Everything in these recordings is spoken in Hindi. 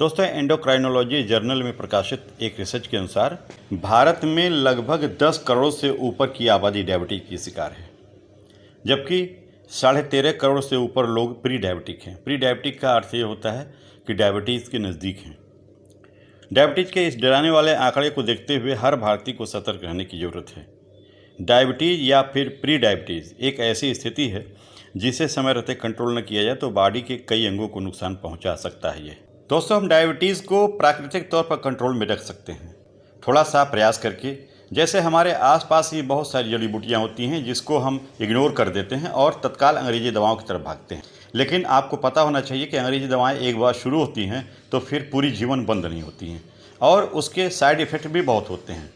दोस्तों, एंडोक्राइनोलॉजी जर्नल में प्रकाशित एक रिसर्च के अनुसार भारत में लगभग 10 करोड़ से ऊपर की आबादी डायबिटीज की शिकार है, जबकि 13.5 करोड़ से ऊपर लोग प्री डायबिटिक हैं। प्री डायबिटिक का अर्थ ये होता है कि डायबिटीज़ के नज़दीक हैं। डायबिटीज़ के इस डराने वाले आंकड़े को देखते हुए हर भारतीय को सतर्क रहने की ज़रूरत है। डायबिटीज़ या फिर प्री डायबिटीज़ एक ऐसी स्थिति है जिसे समय रहते कंट्रोल न किया जाए तो बॉडी के कई अंगों को नुकसान पहुंचा सकता है। ये दोस्तों, हम डायबिटीज़ को प्राकृतिक तौर पर कंट्रोल में रख सकते हैं, थोड़ा सा प्रयास करके। जैसे हमारे आसपास ही बहुत सारी जड़ी बूटियाँ होती हैं जिसको हम इग्नोर कर देते हैं और तत्काल अंग्रेजी दवाओं की तरफ भागते हैं। लेकिन आपको पता होना चाहिए कि अंग्रेजी दवाएं एक बार शुरू होती हैं तो फिर पूरी जीवन बंद नहीं होती हैं और उसके साइड इफ़ेक्ट भी बहुत होते हैं।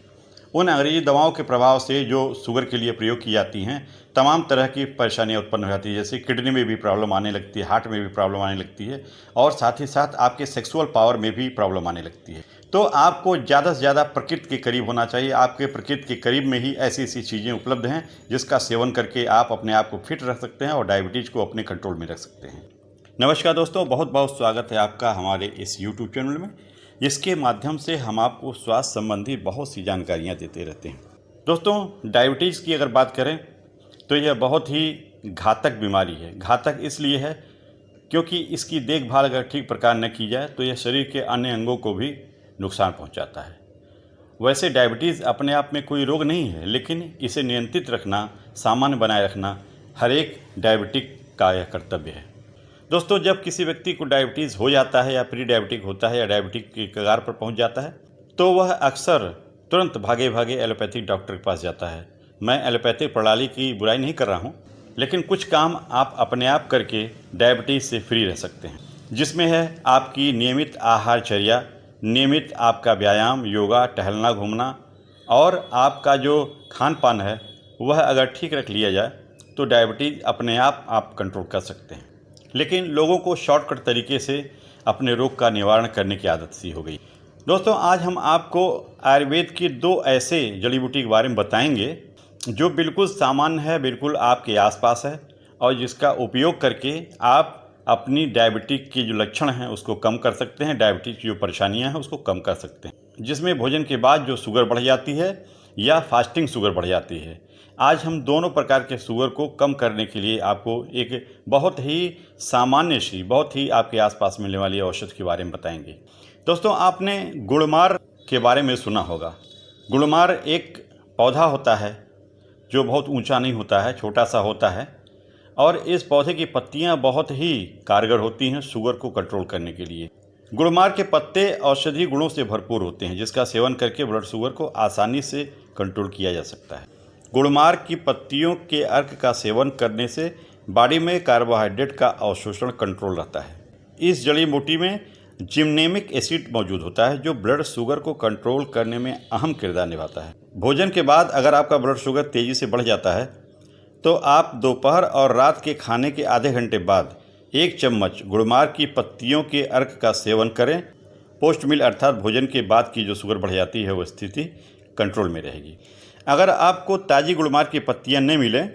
उन अंग्रेजी दवाओं के प्रभाव से जो शुगर के लिए प्रयोग की जाती हैं, तमाम तरह की परेशानियां उत्पन्न हो जाती है। जैसे किडनी में भी प्रॉब्लम आने लगती है, हार्ट में भी प्रॉब्लम आने लगती है और साथ ही साथ आपके सेक्सुअल पावर में भी प्रॉब्लम आने लगती है। तो आपको ज़्यादा से ज़्यादा प्रकृति के करीब होना चाहिए। आपके प्रकृति के करीब में ही ऐसी ऐसी चीज़ें उपलब्ध हैं जिसका सेवन करके आप अपने आप को फिट रख सकते हैं और डायबिटीज़ को अपने कंट्रोल में रख सकते हैं। नमस्कार दोस्तों, बहुत बहुत स्वागत है आपका हमारे इस यूट्यूब चैनल में, जिसके माध्यम से हम आपको स्वास्थ्य संबंधी बहुत सी जानकारियाँ देते रहते हैं। दोस्तों, डायबिटीज़ की अगर बात करें तो यह बहुत ही घातक बीमारी है। घातक इसलिए है क्योंकि इसकी देखभाल अगर ठीक प्रकार न की जाए तो यह शरीर के अन्य अंगों को भी नुकसान पहुंचाता है। वैसे डायबिटीज़ अपने आप में कोई रोग नहीं है, लेकिन इसे नियंत्रित रखना, सामान्य बनाए रखना हर एक डायबिटिक का यह कर्तव्य है। दोस्तों, जब किसी व्यक्ति को डायबिटीज़ हो जाता है या प्री डायबिटिक होता है या डायबिटिक के कगार पर पहुंच जाता है तो वह अक्सर तुरंत भागे भागे एलोपैथिक डॉक्टर के पास जाता है। मैं एलोपैथिक प्रणाली की बुराई नहीं कर रहा हूं, लेकिन कुछ काम आप अपने आप करके डायबिटीज़ से फ्री रह सकते हैं, जिसमें है आपकी नियमित आहारचर्या, नियमित आपका व्यायाम, योगा, टहलना, घूमना और आपका जो खान पान है वह अगर ठीक रख लिया जाए तो डायबिटीज़ अपने आप कंट्रोल कर सकते हैं। लेकिन लोगों को शॉर्टकट तरीके से अपने रोग का निवारण करने की आदत सी हो गई। दोस्तों, आज हम आपको आयुर्वेद की 2 ऐसे जड़ी बूटी के बारे में बताएंगे जो बिल्कुल सामान्य है, बिल्कुल आपके आसपास है और जिसका उपयोग करके आप अपनी डायबिटीज़ के जो लक्षण हैं उसको कम कर सकते हैं, डायबिटीज़ की जो परेशानियां हैं उसको कम कर सकते हैं, जिसमें भोजन के बाद जो शुगर बढ़ जाती है या फास्टिंग शुगर बढ़ जाती है। आज हम दोनों प्रकार के शुगर को कम करने के लिए आपको एक बहुत ही सामान्य सी, बहुत ही आपके आसपास मिलने वाली औषधि के बारे में बताएंगे। दोस्तों, आपने गुड़मार के बारे में सुना होगा। गुड़मार एक पौधा होता है जो बहुत ऊंचा नहीं होता है, छोटा सा होता है और इस पौधे की पत्तियां बहुत ही कारगर होती हैं शुगर को कंट्रोल करने के लिए। गुड़मार के पत्ते औषधीय गुणों से भरपूर होते हैं, जिसका सेवन करके ब्लड शुगर को आसानी से कंट्रोल किया जा सकता है। गुड़मार की पत्तियों के अर्क का सेवन करने से बॉडी में कार्बोहाइड्रेट का अवशोषण कंट्रोल रहता है। इस जड़ी बूटी में जिम्नेमिक एसिड मौजूद होता है जो ब्लड शुगर को कंट्रोल करने में अहम किरदार निभाता है। भोजन के बाद अगर आपका ब्लड शुगर तेज़ी से बढ़ जाता है तो आप दोपहर और रात के खाने के आधे घंटे बाद 1 चम्मच गुड़मार की पत्तियों के अर्क का सेवन करें। पोस्ट मील अर्थात भोजन के बाद की जो शुगर बढ़ जाती है वो स्थिति कंट्रोल में रहेगी। अगर आपको ताज़ी गुड़मार की पत्तियां नहीं मिलें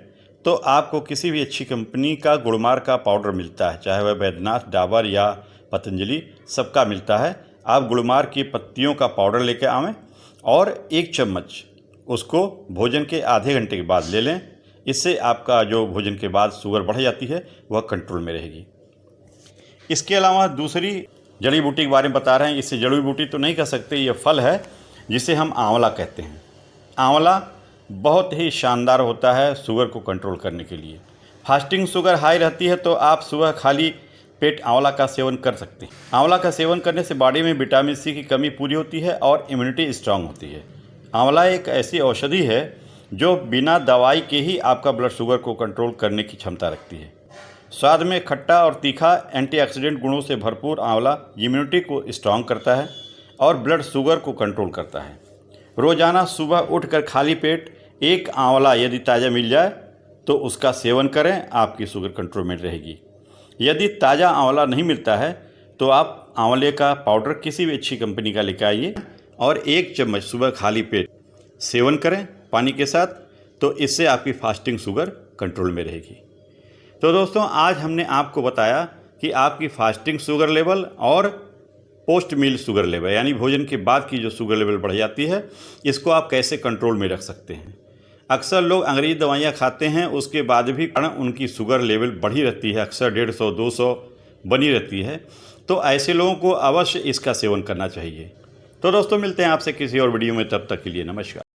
तो आपको किसी भी अच्छी कंपनी का गुड़मार का पाउडर मिलता है, चाहे वह बैद्यनाथ, डाबर या पतंजलि, सबका मिलता है। आप गुड़मार की पत्तियों का पाउडर लेकर आवें और 1 चम्मच उसको भोजन के आधे घंटे के बाद ले लें। इससे आपका जो भोजन के बाद शुगर बढ़ जाती है वह कंट्रोल में रहेगी। इसके अलावा दूसरी जड़ी बूटी के बारे में बता रहे हैं। इसे जड़ी बूटी तो नहीं कह सकते, यह फल है जिसे हम आंवला कहते हैं। आंवला बहुत ही शानदार होता है शुगर को कंट्रोल करने के लिए। फास्टिंग शुगर हाई रहती है तो आप सुबह खाली पेट आंवला का सेवन कर सकते हैं। आंवला का सेवन करने से बॉडी में विटामिन सी की कमी पूरी होती है और इम्यूनिटी स्ट्रांग होती है। आंवला एक ऐसी औषधि है जो बिना दवाई के ही आपका ब्लड शुगर को कंट्रोल करने की क्षमता रखती है। स्वाद में खट्टा और तीखा, एंटीऑक्सीडेंट गुणों से भरपूर आंवला इम्यूनिटी को स्ट्रांग करता है और ब्लड शुगर को कंट्रोल करता है। रोज़ाना सुबह उठकर खाली पेट 1 आंवला यदि ताज़ा मिल जाए तो उसका सेवन करें, आपकी शुगर कंट्रोल में रहेगी। यदि ताज़ा आंवला नहीं मिलता है तो आप आंवले का पाउडर किसी भी अच्छी कंपनी का लेकर आइए और 1 चम्मच सुबह खाली पेट सेवन करें पानी के साथ, तो इससे आपकी फास्टिंग शुगर कंट्रोल में रहेगी। तो दोस्तों, आज हमने आपको बताया कि आपकी फास्टिंग शुगर लेवल और पोस्ट मील शुगर लेवल, यानी भोजन के बाद की जो शुगर लेवल बढ़ जाती है, इसको आप कैसे कंट्रोल में रख सकते हैं। अक्सर लोग अंग्रेजी दवाइयाँ खाते हैं, उसके बाद भी उनकी शुगर लेवल बढ़ी रहती है, अक्सर 150-200 बनी रहती है। तो ऐसे लोगों को अवश्य इसका सेवन करना चाहिए। तो दोस्तों, मिलते हैं आपसे किसी और वीडियो में, तब तक के लिए नमस्कार।